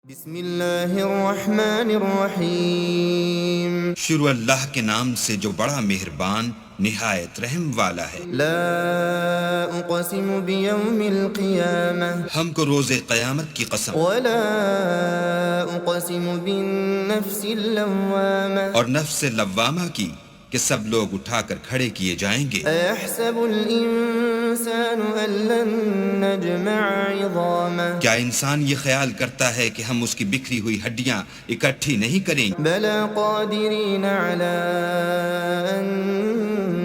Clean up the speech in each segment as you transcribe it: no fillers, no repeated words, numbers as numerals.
بسم اللہ الرحمن الرحیم شروع اللہ کے نام سے جو بڑا مہربان نہایت رحم والا ہے۔ لا اقسم بیوم القیامہ ہم کو روز قیامت کی قسم ولا اقسم بالنفس اللوامہ اور نفس لوامہ کی کہ سب لوگ اٹھا کر کھڑے کیے جائیں گے۔ ایحسب الانسان ان لن نجمع عظامہ کیا انسان یہ خیال کرتا ہے کہ ہم اس کی بکھری ہوئی ہڈیاں اکٹھی نہیں کریں گے؟ بلا قادرین علی ان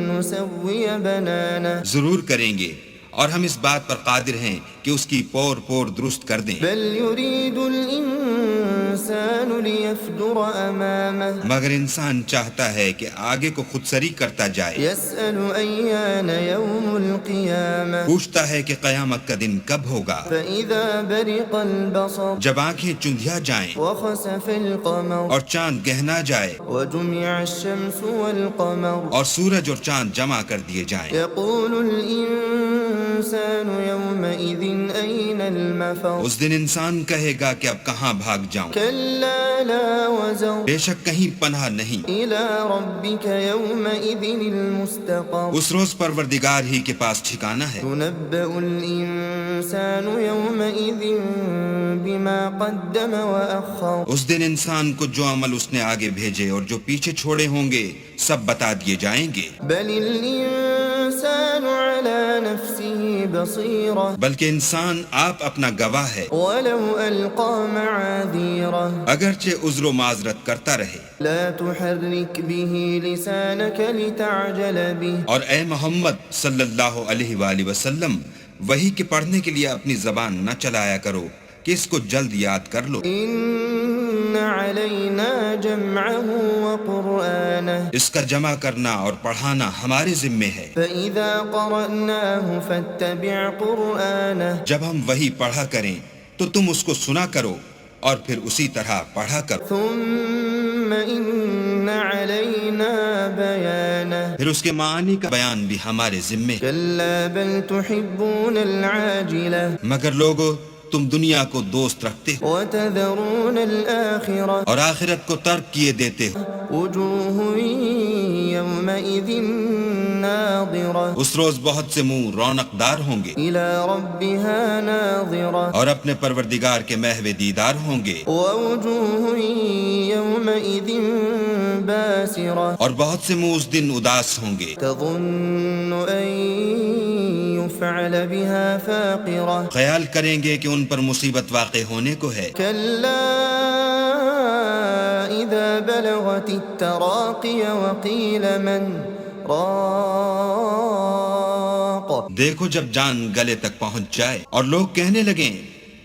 نسوی بنانہ ضرور کریں گے، اور ہم اس بات پر قادر ہیں کہ اس کی پور پور درست کر دیں۔ بل يريد الانسان ليفجر امامہ مگر انسان چاہتا ہے کہ آگے کو خود سری کرتا جائے، يسأل ایان یوم القیامہ پوچھتا ہے کہ قیامت کا دن کب ہوگا۔ فإذا برق البصر جب آنکھیں چندھیا جائیں وخسف القمر اور چاند گہنا جائے وجمع الشمس والقمر اور سورج اور چاند جمع کر دیے جائیں، يقول الانسان يومئذ أين المفر اس دن انسان کہے گا کہ اب کہاں بھاگ جاؤں، كلا لا وزر بے شک کہیں پناہ نہیں۔ إلى ربك يومئذ المستقر اس روز پروردگار ہی کے پاس ٹھکانہ ہے۔ ينبأ الإنسان يومئذ بما قدم وأخر اس دن انسان کو جو عمل اس نے آگے بھیجے اور جو پیچھے چھوڑے ہوں گے سب بتا دیے جائیں گے۔ بل الإنسان على نفسه بصيرة بلکہ انسان آپ اپنا گواہ ہے، ولو ألقى معاذيره اگرچہ عذر و معذرت کرتا رہے۔ لا تحرك به لسانك لتعجل به اور اے محمد صلی اللہ علیہ وآلہ وسلم، وہی کے پڑھنے کے لیے اپنی زبان نہ چلایا کرو کہ اس کو جلد یاد کر لو۔ إن علينا جمعه وقرآنه اس کا جمع کرنا اور پڑھانا ہمارے ذمے ہے۔ فإذا قرأناه فاتبع قرآنه جب ہم وہی پڑھا کریں تو تم اس کو سنا کرو اور پھر اسی طرح پڑھا کرو، ثم إن علينا بيانه پھر اس کے معنی کا بیان بھی ہمارے ذمے ہے۔ كلا بل تحبون العاجلة مگر لوگو تم دنیا کو دوست رکھتے ہو وتذرون الآخرة اور آخرت کو ترک کیے دیتے ہو۔ وجوه يومئذ ناظرة اس روز بہت سے منہ رونق دار ہوں گے إلى ربها ناظرة اور اپنے پروردگار کے محو دیدار ہوں گے، ووجوه يومئذ باسرة اور بہت سے منہ اس دن اداس ہوں گے، تظن أن يفعل بها فاقرة خیال کریں گے کہ ان پر مصیبت واقع ہونے کو ہے۔ كلا إذا بلغت التراقي وقيل من راق دیکھو جب جان گلے تک پہنچ جائے اور لوگ کہنے لگیں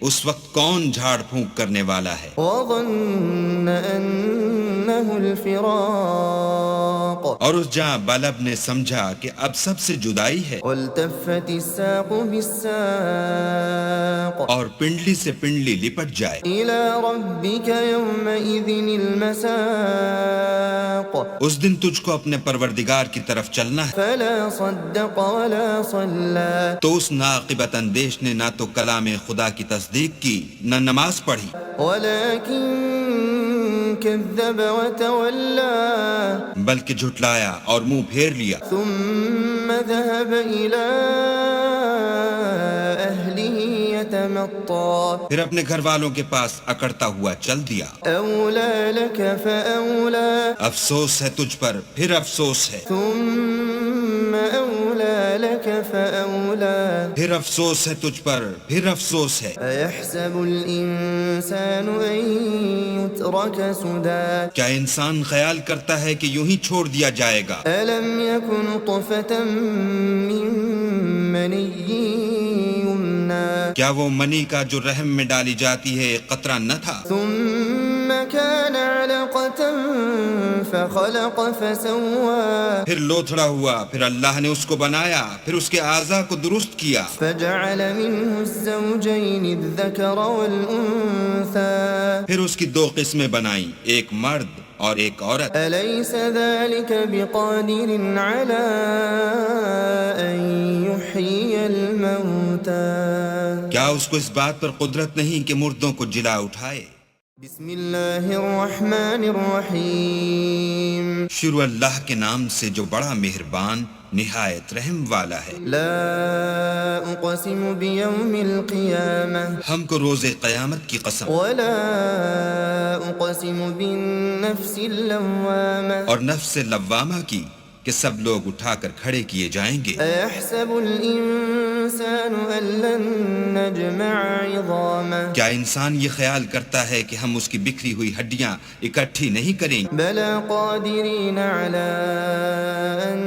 اس وقت کون جھاڑ پھونک کرنے والا ہے، وظن أنه الفراق اور اس جاں بلب نے سمجھا کہ اب سب سے جدائی ہے، والتفت الساق بالساق اور پنڈلی سے پنڈلی لپٹ جائے۔ إلى ربك يومئذ المساق اس دن تجھ کو اپنے پروردگار کی طرف چلنا ہے۔ فلا صدق ولا صلى تو اس ناقبت اندیش نے نہ تو کلام خدا کی تصدیق کی نہ نماز پڑھی، ولكن كذب وتولى بلکہ جھٹلایا اور منہ پھیر لیا، ثم ذهب إلى أهله يتمطى پھر اپنے گھر والوں کے پاس اکڑتا ہوا چل دیا۔ أولى لك فأولى افسوس ہے تجھ پر، پھر افسوس ہے، ثم أولى لك فأولى پھر افسوس ہے تجھ پر، پھر افسوس ہے۔ أيحسب الإنسان أن يترك سدى کیا انسان خیال کرتا ہے کہ یوں ہی چھوڑ دیا جائے گا؟ ألم يكن نطفة من مني يمنى کیا وہ منی کا جو رحم میں ڈالی جاتی ہے ایک قطرہ نہ تھا؟ ثم كان علقة فخلق فسوى پھر لوتھڑا ہوا، پھر اللہ نے اس کو بنایا، پھر اس کے اعضاء کو درست کیا، فجعل منه الزوجين الذكر والأنثى پھر اس کی دو قسمیں بنائیں، ایک مرد اور ایک عورت۔ أليس ذلك بقادر على أن يحيي الموتى کیا اس کو اس بات پر قدرت نہیں کہ مردوں کو جلا اٹھائے؟ بسم اللہ الرحمن الرحیم شروع اللہ کے نام سے جو بڑا مہربان نہایت رحم والا ہے۔ لا اقسم بیوم القیامہ ہم کو روز قیامت کی قسم ولا اقسم بالنفس اللوامہ اور نفس لوامہ کی کہ سب لوگ اٹھا کر کھڑے کیے جائیں گے۔ ایحسب الانسان ان لن نجمع عظامہ کیا انسان یہ خیال کرتا ہے کہ ہم اس کی بکھری ہوئی ہڈیاں اکٹھی نہیں کریں گے؟ بلا قادرین علی ان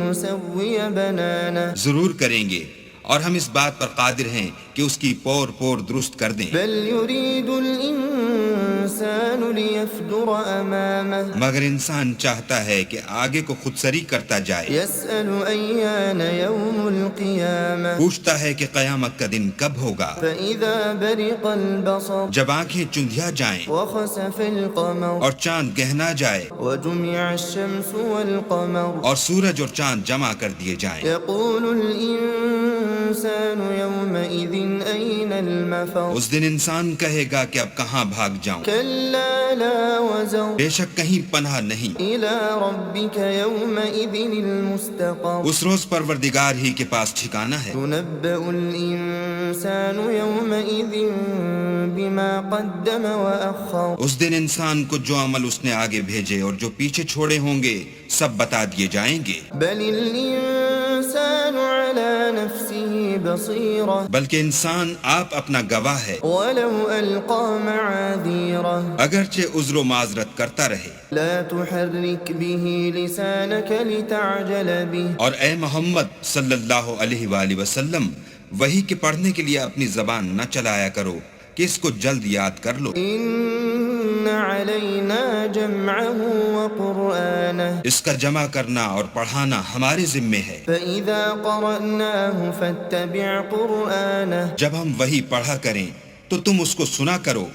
نسوی بنانہ ضرور کریں گے، اور ہم اس بات پر قادر ہیں کہ اس کی پور پور درست کر دیں۔ بل یرید الانسان لیفجر امامہ مگر انسان چاہتا ہے کہ آگے کو خود سری کرتا جائے، یسأل ایان یوم القیامہ پوچھتا ہے کہ قیامت کا دن کب ہوگا۔ فإذا برق البصر جب آنکھیں چندھیا جائیں وخسف القمر اور چاند گہنا جائے وجمع الشمس والقمر اور سورج اور چاند جمع کر دیے جائیں، يقول الإنسان يومئذ أين المفر اس دن انسان کہے گا کہ اب کہاں بھاگ جاؤں، كلا لا وزر بے شک کہیں پناہ نہیں۔ إلى ربك يومئذ المستقر اس روز پروردگار ہی کے پاس ٹھکانہ ہے۔ ينبأ الإنسان يومئذ بما قدم وأخر اس دن انسان کو جو عمل اس نے آگے بھیجے اور جو پیچھے چھوڑے ہوں گے سب بتا دیے جائیں گے۔ بل الإنسان على نفسه بصيرة بلکہ انسان آپ اپنا گواہ ہے، ولو ألقى معاذيره اگرچہ عذر و معذرت کرتا رہے۔ لا تحرك به لسانك لتعجل به اور اے محمد صلی اللہ علیہ وآلہ وسلم، وحی کے پڑھنے کے لیے اپنی زبان نہ چلایا کرو کہ اس کو جلد یاد کر لو۔ إن علينا جمعه وقرآنه اس کا جمع کرنا اور پڑھانا ہمارے ذمے ہے۔ فإذا قرأناه فاتبع قرآنه جب ہم وحی پڑھا کریں تو تم اس کو سنا کرو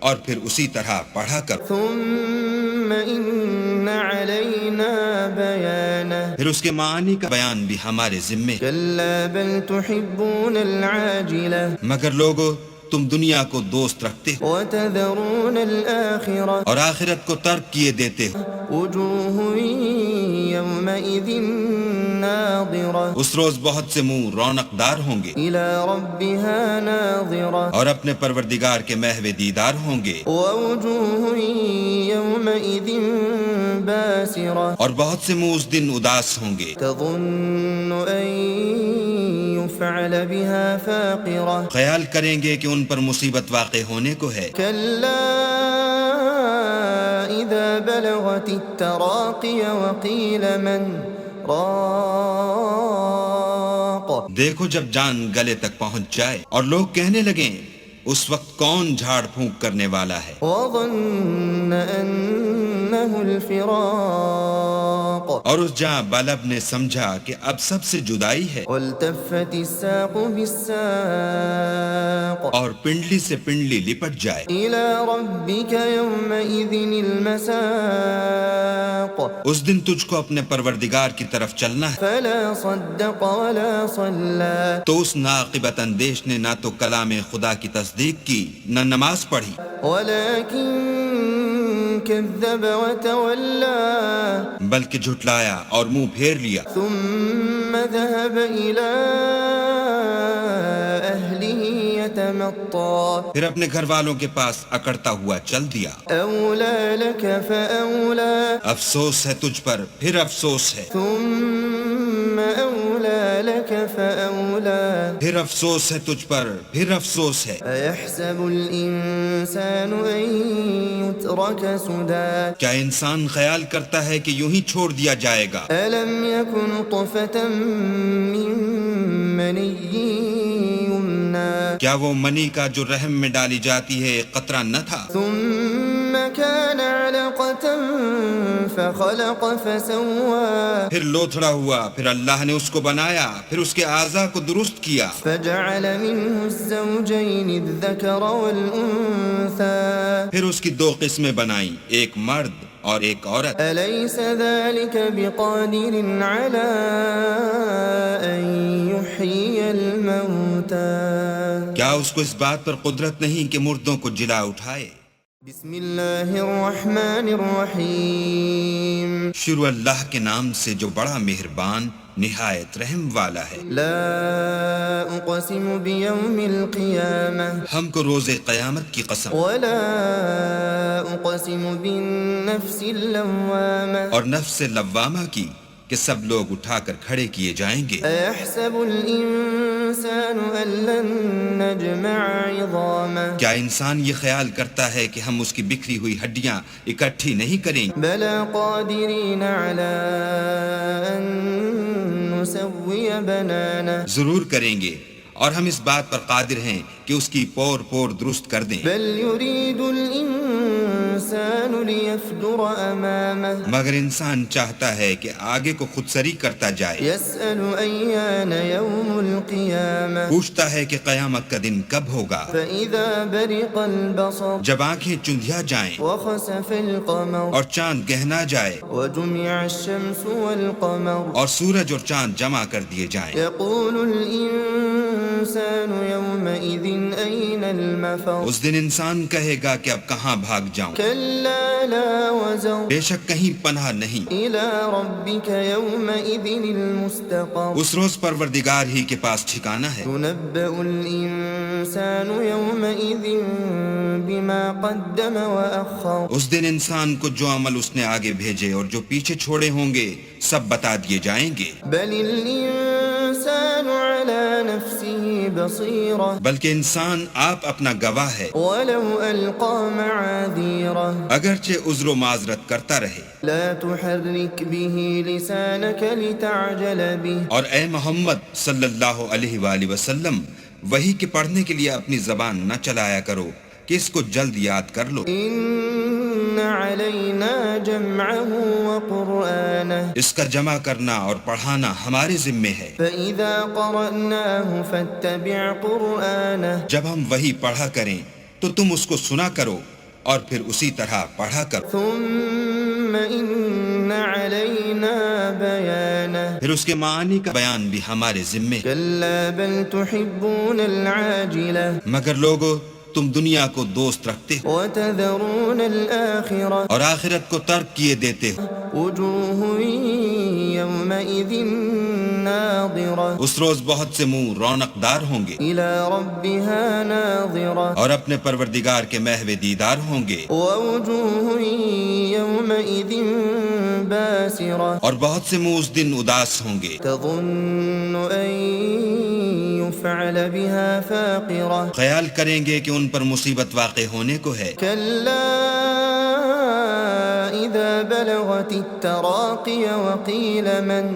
اور پھر اسی طرح پڑھا کرو، ثم إن علينا بيانه پھر اس کے معنی کا بیان بھی ہمارے ذمے ہے۔ كلا بل تحبون العاجلة مگر لوگو تم دنیا کو دوست رکھتے ہو وتذرون الآخرة اور آخرت کو ترک کیے دیتے ہو۔ وجوه يومئذ ناظرة اس روز بہت سے منہ رونق دار ہوں گے إلى ربها ناظرة اور اپنے پروردگار کے محو دیدار ہوں گے، ووجوه يومئذ باسرة اور بہت سے منہ اس دن اداس ہوں گے، تظن أن يفعل بها فاقرة خیال کریں گے کہ ان پر مصیبت واقع ہونے کو ہے۔ كلا إذا بلغت التراقي وقيل من راق دیکھو جب جان گلے تک پہنچ جائے اور لوگ کہنے لگیں اس وقت کون جھاڑ پھونک کرنے والا ہے، وظن أنه الفراق اور اس جہاں بلب نے سمجھا کہ اب سب سے جدائی ہے، والتفت الساق بالساق اور پنڈلی سے پنڈلی لپٹ جائے۔ إلى ربك يومئذ المساق اس دن تجھ کو اپنے پروردگار کی طرف چلنا ہے۔ فلا صدق ولا صلى تو اس ناقبت اندیش نے نہ تو کلام خدا کی تصدیق کی نہ نماز پڑھی، ولكن كذب وتولى بلکہ جھٹلایا اور منہ پھیر لیا، ثم ذهب إلى أهله يتمطى پھر اپنے گھر والوں کے پاس اکڑتا ہوا چل دیا۔ أولى لك فأولى افسوس ہے تجھ پر، پھر افسوس ہے، ثم أولى لك فأولى پھر افسوس ہے تجھ پر، پھر افسوس ہے۔ أيحسب الإنسان أن يترك سدى کیا انسان خیال کرتا ہے کہ یوں ہی چھوڑ دیا جائے گا؟ ألم يكن طفة من مني يمنى کیا وہ منی کا جو رحم میں ڈالی جاتی ہے ایک قطرہ نہ تھا؟ ثم كان علقة فخلق فسوى پھر لوتھڑا ہوا، پھر اللہ نے اس کو بنایا، پھر اس کے اعضاء کو درست کیا، فجعل منه الزوجين الذكر والأنثى پھر اس کی دو قسمیں بنائیں، ایک مرد اور ایک عورت۔ أليس ذلك بقادر على أن يحيي الموتى کیا اس کو اس بات پر قدرت نہیں کہ مردوں کو جلا اٹھائے؟ بسم اللہ الرحمن الرحیم شروع اللہ کے نام سے جو بڑا مہربان نہایت رحم والا ہے۔ لا اقسم بیوم القیامہ ہم کو روز قیامت کی قسم، ولا اقسم بالنفس اللوامہ اور نفس لوامہ کی کہ سب لوگ اٹھا کر کھڑے کیے جائیں گے۔ ایحسب الانسان ان لن نجمع عظامہ کیا انسان یہ خیال کرتا ہے کہ ہم اس کی بکھری ہوئی ہڈیاں اکٹھی نہیں کریں گے؟ بلا قادرین علی ان نسوی بنانہ ضرور کریں گے، اور ہم اس بات پر قادر ہیں کہ اس کی پور پور درست کر دیں۔ بل یرید الانسان لیفجر امامہ مگر انسان چاہتا ہے کہ آگے کو خود سری کرتا جائے، یسأل ایان یوم القیامہ پوچھتا ہے کہ قیامت کا دن کب ہوگا۔ فإذا برق البصر جب آنکھیں چندھیا جائیں وخسف القمر اور چاند گہنا جائے وجمع الشمس والقمر اور سورج اور چاند جمع کر دیے جائیں، يقول الإنسان يومئذ أين المفر اس دن انسان کہے گا کہ اب کہاں بھاگ جاؤں، كلا لا وزر بے شک کہیں پناہ نہیں۔ إلى ربك يومئذ المستقر اس روز پروردگار ہی کے پاس ٹھکانہ ہے۔ ينبأ الإنسان يومئذ بما قدم وأخر اس دن انسان کو جو عمل اس نے آگے بھیجے اور جو پیچھے چھوڑے ہوں گے سب بتا دیے جائیں گے۔ بل الإنسان على نفسه بصيرة بلکہ انسان آپ اپنا گواہ ہے، ولو ألقى معاذيره اگرچہ عذر و معذرت کرتا رہے۔ لا تحرك به لسانك لتعجل به اور اے محمد صلی اللہ علیہ وآلہ وسلم، وہی کے پڑھنے کے لیے اپنی زبان نہ چلایا کرو کہ اس کو جلد یاد کر لو۔ إن علينا جمعه وقرآنه اس کا جمع کرنا اور پڑھانا ہمارے ذمے ہے۔ فإذا قرأناه فاتبع قرآنه جب ہم وہی پڑھا کریں تو تم اس کو سنا کرو اور پھر اسی طرح پڑھا کرو، ثم إن علينا بيانه پھر اس کے معنی کا بیان بھی ہمارے ذمے ہے۔ كلا بل تحبون العاجلة مگر لوگو تم دنیا کو دوست رکھتے ہو وتذرون الآخرة اور آخرت کو ترک کیے دیتے ہو۔ وجوه يومئذ ناظرة اس روز بہت سے منہ رونق دار ہوں گے إلى ربها ناظرة اور اپنے پروردگار کے محو دیدار ہوں گے، ووجوه يومئذ باسرة اور بہت سے منہ اس دن اداس ہوں گے، تظن أن يفعل بها فاقرة خیال کریں گے کہ ان پر مصیبت واقع ہونے کو ہے۔ كلا إذا بلغت التراقي وقيل من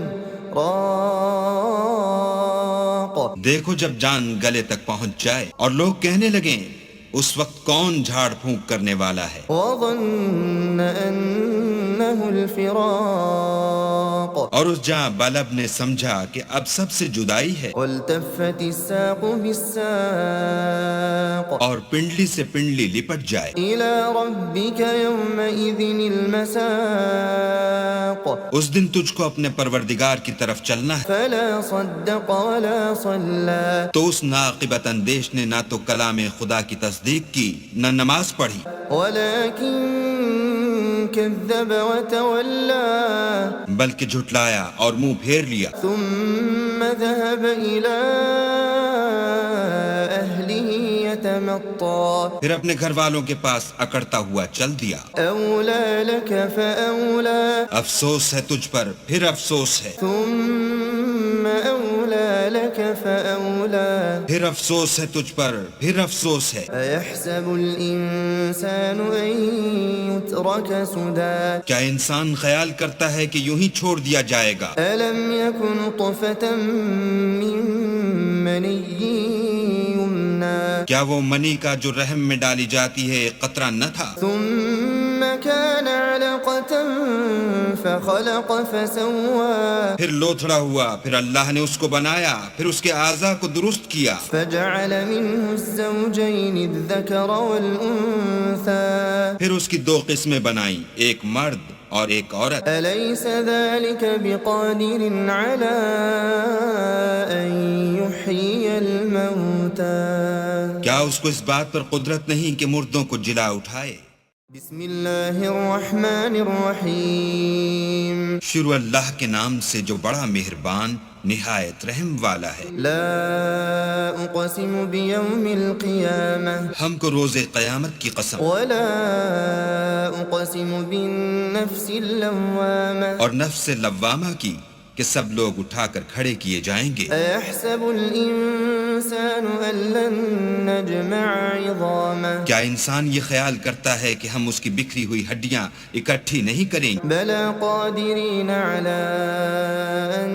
راق دیکھو جب جان گلے تک پہنچ جائے اور لوگ کہنے لگیں اس وقت کون جھاڑ پھونک کرنے والا ہے، وظن أنه الفراق اور اس جاں بلب نے سمجھا کہ اب سب سے جدائی ہے، والتفت الساق بالساق اور پنڈلی سے پنڈلی لپٹ جائے۔ إلى ربك يومئذ المساق اس دن تجھ کو اپنے پروردگار کی طرف چلنا ہے، فلا صدق ولا صلى تو اس ناقبت اندیش نے نہ تو کلام خدا کی تصدیق کی نہ نماز پڑھی، ولكن كذب وتولى بلکہ جھٹلایا اور منہ پھیر لیا، ثم ذهب إلى أهله يتمطى پھر اپنے گھر والوں کے پاس اکڑتا ہوا چل دیا۔ أولى لك فأولى افسوس ہے تجھ پر، پھر افسوس ہے، ثم أولى لك فأولى پھر افسوس ہے تجھ پر، پھر افسوس ہے۔ أيحسب الإنسان أن يترك سدى کیا انسان خیال کرتا ہے کہ یوں ہی چھوڑ دیا جائے گا؟ ألم يكن نطفة من مني يمنى کیا وہ منی کا جو رحم میں ڈالی جاتی ہے ایک قطرہ نہ تھا؟ ثم كان علقة فخلق فسوى پھر لوتھڑا ہوا، پھر اللہ نے اس کو بنایا، پھر اس کے اعضاء کو درست کیا، فجعل منه الزوجين الذكر والأنثى پھر اس کی دو قسمیں بنائیں، ایک مرد اور ایک عورت۔ أليس ذلك بقادر على أن يحيي الموتى کیا اس کو اس بات پر قدرت نہیں کہ مردوں کو جلا اٹھائے؟ بسم اللہ الرحمن الرحیم شروع اللہ کے نام سے جو بڑا مہربان نہایت رحم والا ہے۔ لا اقسم بیوم القیامہ ہم کو روز قیامت کی قسم ولا اقسم بالنفس اللوامہ اور نفس لوامہ کی کہ سب لوگ اٹھا کر کھڑے کیے جائیں گے۔ ایحسب الانسان ان لن نجمع عظامہ کیا انسان یہ خیال کرتا ہے کہ ہم اس کی بکھری ہوئی ہڈیاں اکٹھی نہیں کریں گے؟ بلا قادرین علی ان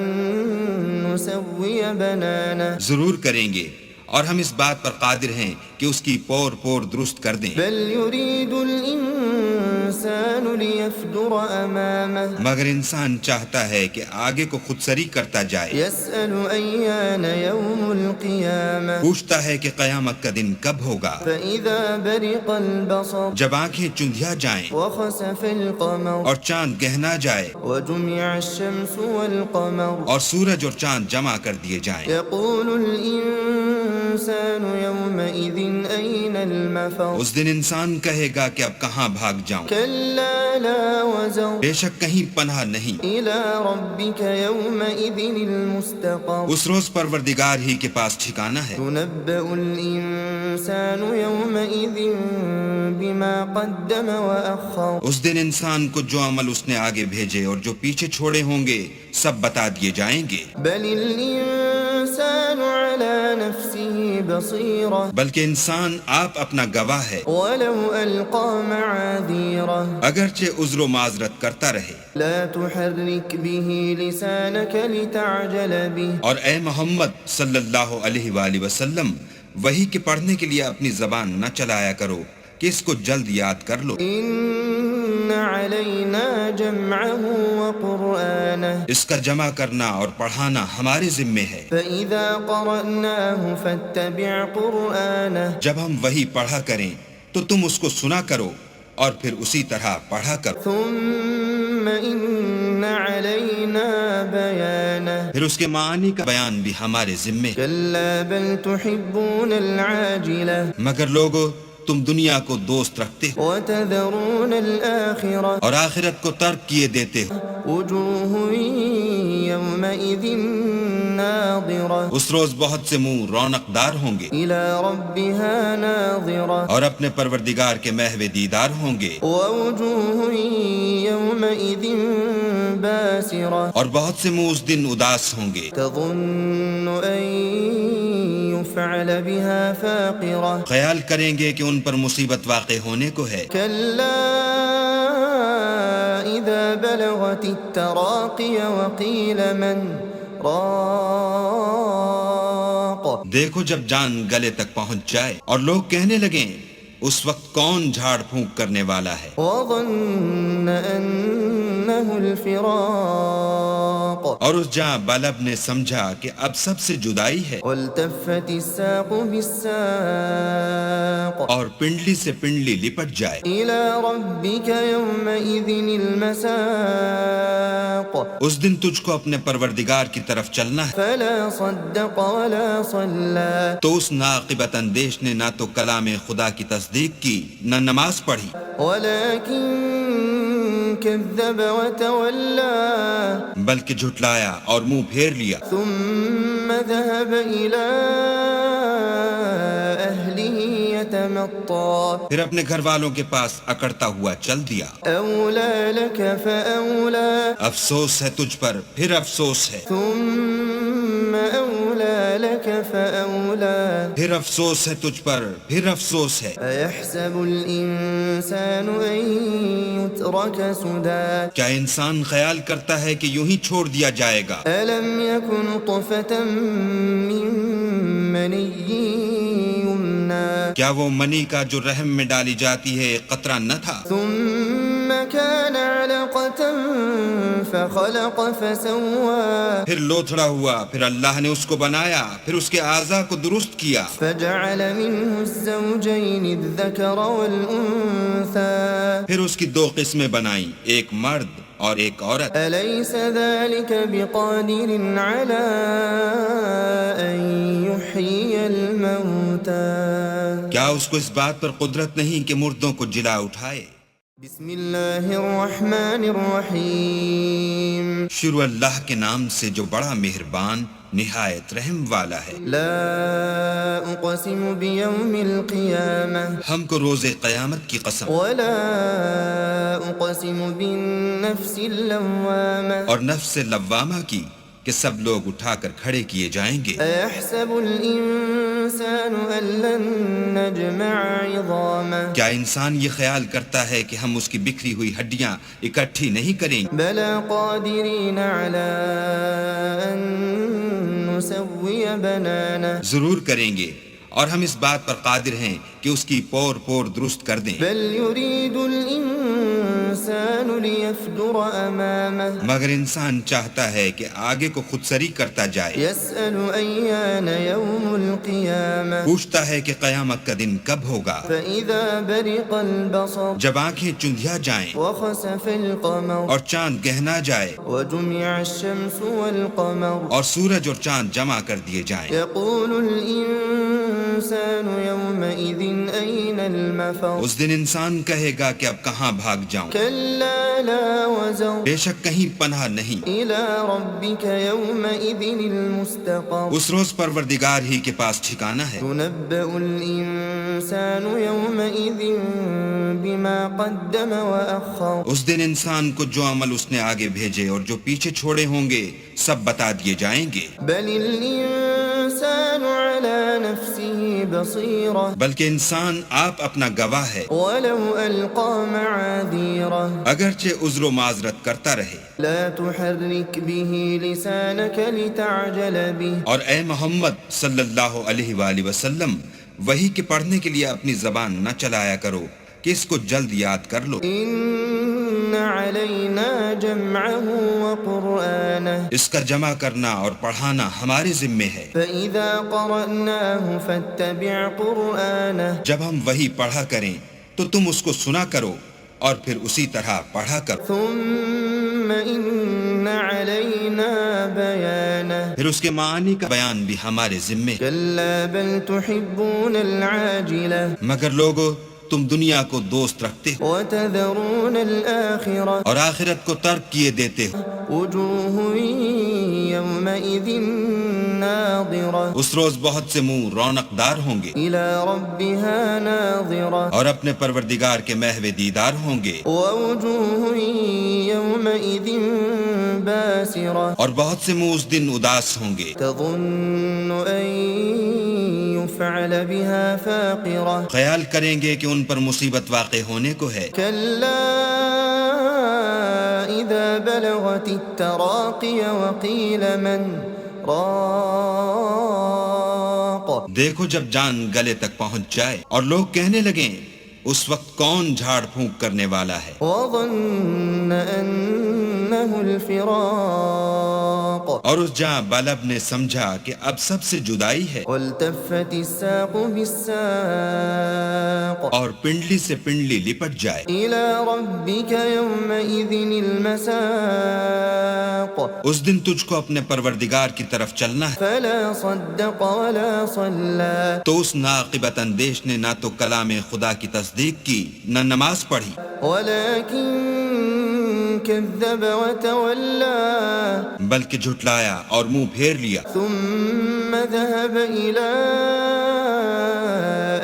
نسوی بنانہ ضرور کریں گے، اور ہم اس بات پر قادر ہیں کہ اس کی پور پور درست کر دیں۔ بل یرید الانسان لیفجر امامہ مگر انسان چاہتا ہے کہ آگے کو خود سری کرتا جائے، یسأل ایان یوم القیامہ پوچھتا ہے کہ قیامت کا دن کب ہوگا۔ فإذا برق البصر جب آنکھیں چندھیا جائیں وخسف القمر اور چاند گہنا جائے وجمع الشمس والقمر اور سورج اور چاند جمع کر دیے جائیں، يقول الإنسان يومئذ أين المفر اس دن انسان کہے گا کہ اب کہاں بھاگ جاؤں، كلا لا وزر بے شک کہیں پناہ نہیں۔ إلى ربك يومئذ المستقر اس روز پروردگار ہی کے پاس ٹھکانہ ہے۔ ينبأ الإنسان يومئذ بما قدم وأخر اس دن انسان کو جو عمل اس نے آگے بھیجے اور جو پیچھے چھوڑے ہوں گے سب بتا دیے جائیں گے۔ بل الإنسان على نفسه بصيرة بلکہ انسان آپ اپنا گواہ ہے، ولو ألقى معاذيره اگرچہ عذر و معذرت کرتا رہے۔ لا تحرك به لسانك لتعجل به اور اے محمد صلی اللہ علیہ وآلہ وسلم، وحی کے پڑھنے کے لیے اپنی زبان نہ چلایا کرو کہ اس کو جلد یاد کر لو۔ إن علينا جمعه وقرآنه اس کا جمع کرنا اور پڑھانا ہمارے ذمے ہے۔ فإذا قرأناه فاتبع قرآنه جب ہم وحی پڑھا کریں تو تم اس کو سنا کرو اور پھر اسی طرح پڑھا کرو، ثم إن علينا بيانه پھر اس کے معنی کا بیان بھی ہمارے ذمے ہے۔ كلا بل تحبون العاجلة مگر لوگو تم دنیا کو دوست رکھتے ہو وتذرون الآخرة اور آخرت کو ترک کیے دیتے ہو۔ وجوه يومئذ ناظرة اس روز بہت سے منہ رونق دار ہوں گے إلى ربها ناظرة اور اپنے پروردگار کے محو دیدار ہوں گے، ووجوه يومئذ باسرة اور بہت سے منہ اس دن اداس ہوں گے، تظن أن يفعل بها فاقرة خیال کریں گے کہ ان پر مصیبت واقع ہونے کو ہے۔ كلا إذا بلغت التراقي وقيل من راق دیکھو جب جان گلے تک پہنچ جائے اور لوگ کہنے لگیں اس وقت کون جھاڑ پھونک کرنے والا ہے، وظن أنه الفراق اور اس جاں بلب نے سمجھا کہ اب سب سے جدائی ہے، والتفت الساق بالساق اور پنڈلی سے پنڈلی لپٹ جائے۔ إلى ربك يومئذ المساق اس دن تجھ کو اپنے پروردگار کی طرف چلنا ہے۔ فلا صدق ولا صلى تو اس ناقبت اندیش نے نہ تو کلام خدا کی تصدیق کی نہ نماز پڑھی، ولكن كذب وتولى بلکہ جھٹلایا اور منہ پھیر لیا، ثم ذهب إلى أهله يتمطى پھر اپنے گھر والوں کے پاس اکڑتا ہوا چل دیا۔ أولى لك فأولى افسوس ہے تجھ پر، پھر افسوس ہے، ثم أولى لك فأولى پھر افسوس ہے تجھ پر، پھر افسوس ہے۔ أيحسب الإنسان أن يترك سدى کیا انسان خیال کرتا ہے کہ یوں ہی چھوڑ دیا جائے گا؟ ألم يكن نطفة من مني يمنى کیا وہ منی کا جو رحم میں ڈالی جاتی ہے ایک قطرہ نہ تھا؟ ثم كان علقة فخلق فسوى پھر لوتھڑا ہوا، پھر اللہ نے اس کو بنایا، پھر اس کے اعضاء کو درست کیا، فجعل منه الزوجين الذكر والأنثى پھر اس کی دو قسمیں بنائیں، ایک مرد اور ایک عورت۔ أليس ذلك بقادر على أن يحيي الموتى کیا اس کو اس بات پر قدرت نہیں کہ مردوں کو جلا اٹھائے؟ بسم اللہ الرحمن الرحیم شروع اللہ کے نام سے جو بڑا مہربان نہایت رحم والا ہے۔ لا اقسم بیوم القیامہ ہم کو روز قیامت کی قسم ولا اقسم بالنفس اللوامہ اور نفس لوامہ کی کہ سب لوگ اٹھا کر کھڑے کیے جائیں گے۔ ایحسب الانسان ان لن نجمع عظامہ کیا انسان یہ خیال کرتا ہے کہ ہم اس کی بکھری ہوئی ہڈیاں اکٹھی نہیں کریں گے؟ بلا قادرین علی ان نسوی بنانہ ضرور کریں گے، اور ہم اس بات پر قادر ہیں کہ اس کی پور پور درست کر دیں۔ بل یرید الانسان لیفجر امامہ مگر انسان چاہتا ہے کہ آگے کو خود سری کرتا جائے، یسأل ایان یوم القیامہ پوچھتا ہے کہ قیامت کا دن کب ہوگا۔ فإذا برق البصر جب آنکھیں چندھیا جائیں وخسف القمر اور چاند گہنا جائے وجمع الشمس والقمر اور سورج اور چاند جمع کر دیے جائیں، يقول الإنسان يومئذ أين المفر اس دن انسان کہے گا کہ اب کہاں بھاگ جاؤں، كلا لا وزر بے شک کہیں پناہ نہیں۔ إلى ربك يومئذ المستقر اس روز پروردگار ہی کے پاس ٹھکانہ ہے۔ ينبأ الإنسان يومئذ بما قدم وأخر اس دن انسان کو جو عمل اس نے آگے بھیجے اور جو پیچھے چھوڑے ہوں گے سب بتا دیے جائیں گے۔ بل الإنسان على نفسه بصيرة بلکہ انسان آپ اپنا گواہ ہے، ولو ألقى معاذيره اگرچہ عذر و معذرت کرتا رہے۔ لا تحرك به لسانك لتعجل به اور اے محمد صلی اللہ علیہ وآلہ وسلم، وحی کے پڑھنے کے لیے اپنی زبان نہ چلایا کرو کہ اس کو جلد یاد کر لو۔ إن علينا جمعه وقرآنه اس کا جمع کرنا اور پڑھانا ہمارے ذمے ہے۔ فإذا قرأناه فاتبع قرآنه جب ہم وحی پڑھا کریں تو تم اس کو سنا کرو اور پھر اسی طرح پڑھا کرو، ثم إن علينا بيانه پھر اس کے معنی کا بیان بھی ہمارے ذمے ہے۔ كلا بل تحبون العاجلة مگر لوگو تم دنیا کو دوست رکھتے ہو وتذرون الآخرة اور آخرت کو ترک کیے دیتے ہو۔ وجوه يومئذ ناظرة اس روز بہت سے منہ رونق دار ہوں گے إلى ربها ناظرة اور اپنے پروردگار کے محو دیدار ہوں گے، ووجوه يومئذ باسرة اور بہت سے منہ اس دن اداس ہوں گے، تظن أن يفعل بها فاقرة خیال کریں گے کہ ان پر مصیبت واقع ہونے کو ہے۔ كلا إذا بلغت التراقي وقيل من راق دیکھو جب جان گلے تک پہنچ جائے اور لوگ کہنے لگیں اس وقت کون جھاڑ پھونک کرنے والا ہے، وظن أنه الفراق اور اس جاں بلب نے سمجھا کہ اب سب سے جدائی ہے، والتفت الساق بالساق اور پنڈلی سے پنڈلی لپٹ جائے۔ إلى ربك يومئذ المساق اس دن تجھ کو اپنے پروردگار کی طرف چلنا ہے۔ فلا صدق ولا صلى تو اس ناقبت اندیش نے نہ تو کلام خدا کی تصدیق کی نہ نماز پڑھی، ولكن كذب وتولى بلکہ جھٹلایا اور منہ پھیر لیا، ثم ذهب إلى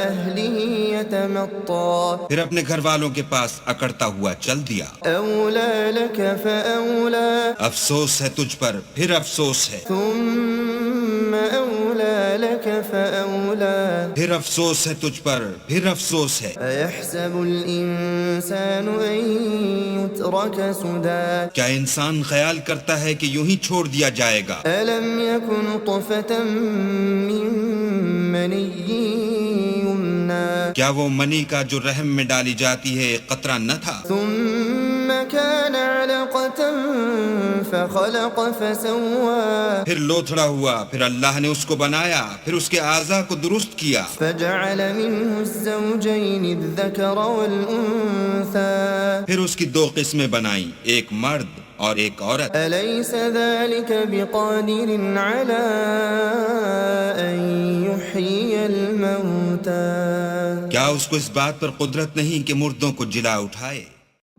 أهله يتمطى پھر اپنے گھر والوں کے پاس اکڑتا ہوا چل دیا۔ أولى لك فأولى افسوس ہے تجھ پر، پھر افسوس ہے، ثم أولى لك فأولى پھر افسوس ہے تجھ پر، پھر افسوس ہے۔ أيحسب الإنسان أن يترك سدى کیا انسان خیال کرتا ہے کہ یوں ہی چھوڑ دیا جائے گا؟ ألم يكن طفة من مني يمنى کیا وہ منی کا جو رحم میں ڈالی جاتی ہے ایک قطرہ نہ تھا؟ ثم كان علقة فخلق فسوى پھر لوتھڑا ہوا، پھر اللہ نے اس کو بنایا، پھر اس کے اعضاء کو درست کیا، فجعل منه الزوجين الذكر والأنثى پھر اس کی دو قسمیں بنائیں، ایک مرد اور ایک عورت۔ أليس ذلك بقادر على أن يحيي الموتى کیا اس کو اس بات پر قدرت نہیں کہ مردوں کو جلا اٹھائے؟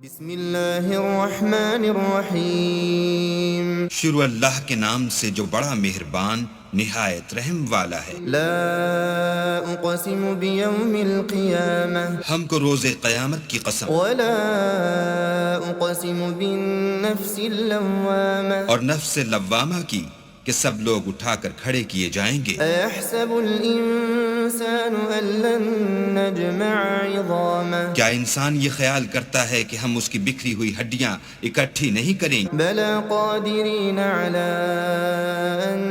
بسم اللہ الرحمن الرحیم شروع اللہ کے نام سے جو بڑا مہربان نہایت رحم والا ہے۔ لا اقسم بیوم القیامہ ہم کو روز قیامت کی قسم، ولا اقسم بالنفس اللوامہ اور نفس لوامہ کی کہ سب لوگ اٹھا کر کھڑے کیے جائیں گے۔ ایحسب الانسان ان لن نجمع عظامہ کیا انسان یہ خیال کرتا ہے کہ ہم اس کی بکھری ہوئی ہڈیاں اکٹھی نہیں کریں گے؟ بلا قادرین علی ان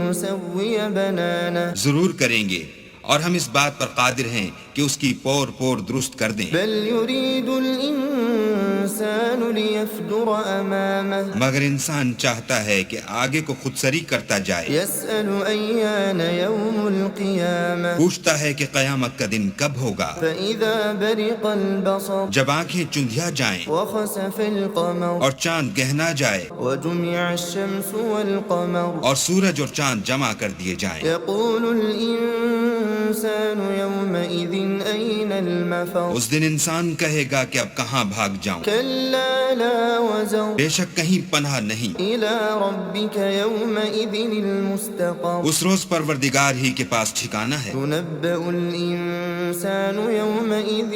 نسوی بنانہ ضرور کریں گے، اور ہم اس بات پر قادر ہیں کہ اس کی پور پور درست کر دیں۔ بل یرید الانسان لیفجر امامہ مگر انسان چاہتا ہے کہ آگے کو خود سری کرتا جائے، یسأل ایان یوم القیامہ پوچھتا ہے کہ قیامت کا دن کب ہوگا۔ فإذا برق البصر جب آنکھیں چندھیا جائیں وخسف القمر اور چاند گہنا جائے وجمع الشمس والقمر اور سورج اور چاند جمع کر دیے جائیں، یقول الانسان یومئذ این المفر اس دن انسان کہے گا کہ اب کہاں بھاگ جاؤں، کلا لا وزر بے شک کہیں پناہ نہیں۔ الى ربک یومئذ المستقر اس روز پروردگار ہی کے پاس ٹھکانہ ہے۔ ينبأ الإنسان يومئذ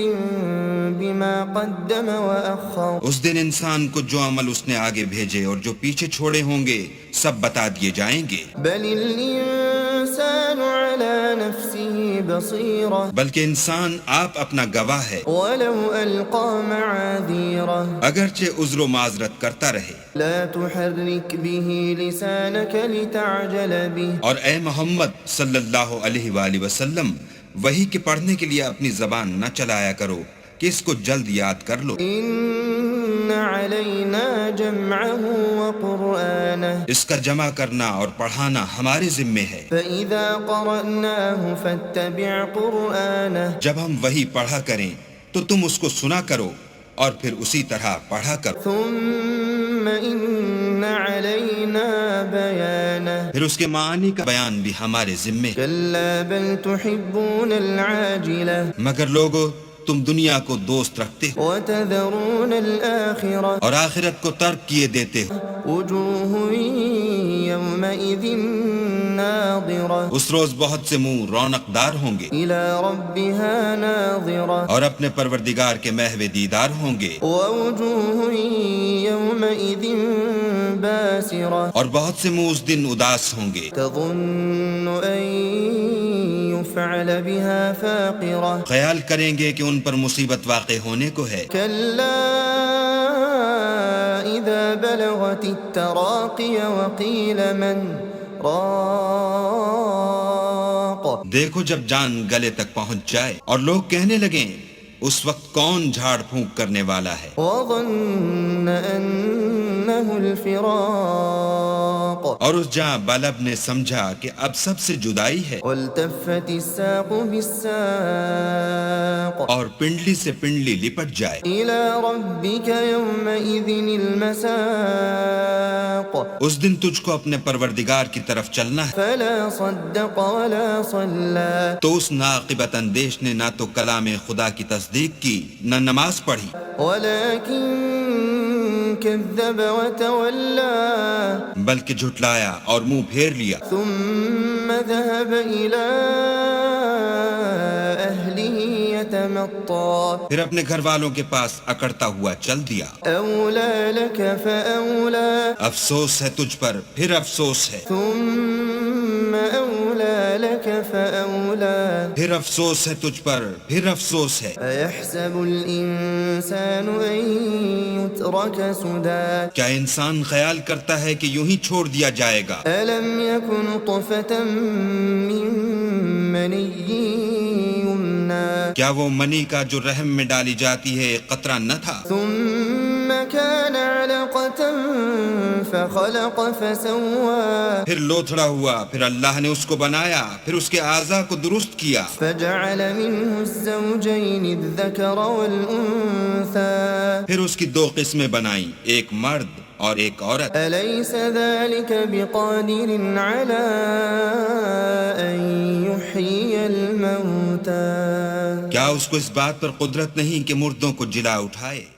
بما قدم وأخر اس دن انسان کو جو عمل اس نے آگے بھیجے اور جو پیچھے چھوڑے ہوں گے سب بتا دیے جائیں گے۔ بل الإنسان على نفسه بصيرة بلکہ انسان آپ اپنا گواہ ہے، ولو ألقى معاذيره اگرچہ عذر و معذرت کرتا رہے۔ لا تحرك به لسانك لتعجل به اور اے محمد صلی اللہ علیہ وآلہ وسلم، وحی کے پڑھنے کے لیے اپنی زبان نہ چلایا کرو کہ اس کو جلد یاد کر لو۔ إن علينا جمعه وقرآنه اس کا جمع کرنا اور پڑھانا ہمارے ذمے ہے۔ فإذا قرأناه فاتبع قرآنه جب ہم وحی پڑھا کریں تو تم اس کو سنا کرو اور پھر اسی طرح پڑھا کرو، ثم إن علينا بيانه پھر اس کے معنی کا بیان بھی ہمارے ذمے ہے۔ كلا بل تحبون العاجلة مگر لوگو تم دنیا کو دوست رکھتے ہو وتذرون الآخرة اور آخرت کو ترک کیے دیتے ہو۔ وجوه يومئذ ناظرة اس روز بہت سے منہ رونق دار ہوں گے إلى ربها ناظرة اور اپنے پروردگار کے محو دیدار ہوں گے، ووجوه يومئذ باسرة اور بہت سے منہ اس دن اداس ہوں گے، تظن أن يفعل بها فاقرة خیال کریں گے کہ ان پر مصیبت واقع ہونے کو ہے۔ كلا إذا بلغت التراقي وقيل من راق دیکھو جب جان گلے تک پہنچ جائے اور لوگ کہنے لگیں اس وقت کون جھاڑ پھونک کرنے والا ہے، وظن أنه الفراق اور اس جاں بلب نے سمجھا کہ اب سب سے جدائی ہے، والتفت الساق بالساق اور پنڈلی سے پنڈلی لپٹ جائے۔ إلى ربك يومئذ المساق اس دن تجھ کو اپنے پروردگار کی طرف چلنا ہے، فلا صدق ولا صلى تو اس ناقبت اندیش نے نہ تو کلام خدا کی تصدیق کی نہ نماز پڑھی، ولكن كذب وتولى بلکہ جھٹلایا اور منہ پھیر لیا، ثم ذهب إلى أهله يتمطى پھر اپنے گھر والوں کے پاس اکڑتا ہوا چل دیا۔ أولى لك فأولى افسوس ہے تجھ پر، پھر افسوس ہے، ثم أولى لك فأولى پھر افسوس ہے تجھ پر، پھر افسوس ہے۔ أيحسب الإنسان أن يترك سدى کیا انسان خیال کرتا ہے کہ یوں ہی چھوڑ دیا جائے گا؟ ألم يكن نطفة من مني يمنى کیا وہ منی کا جو رحم میں ڈالی جاتی ہے ایک قطرہ نہ تھا؟ ثم كان علقة فخلق فسوى پھر لوتھڑا ہوا، پھر اللہ نے اس کو بنایا، پھر اس کے اعضاء کو درست کیا، فجعل منه الزوجين الذكر والأنثى پھر اس کی دو قسمیں بنائیں، ایک مرد اور ایک عورت۔ أليس ذلك بقادر على أن يحيي الموتى کیا اس کو اس بات پر قدرت نہیں کہ مردوں کو جلا اٹھائے؟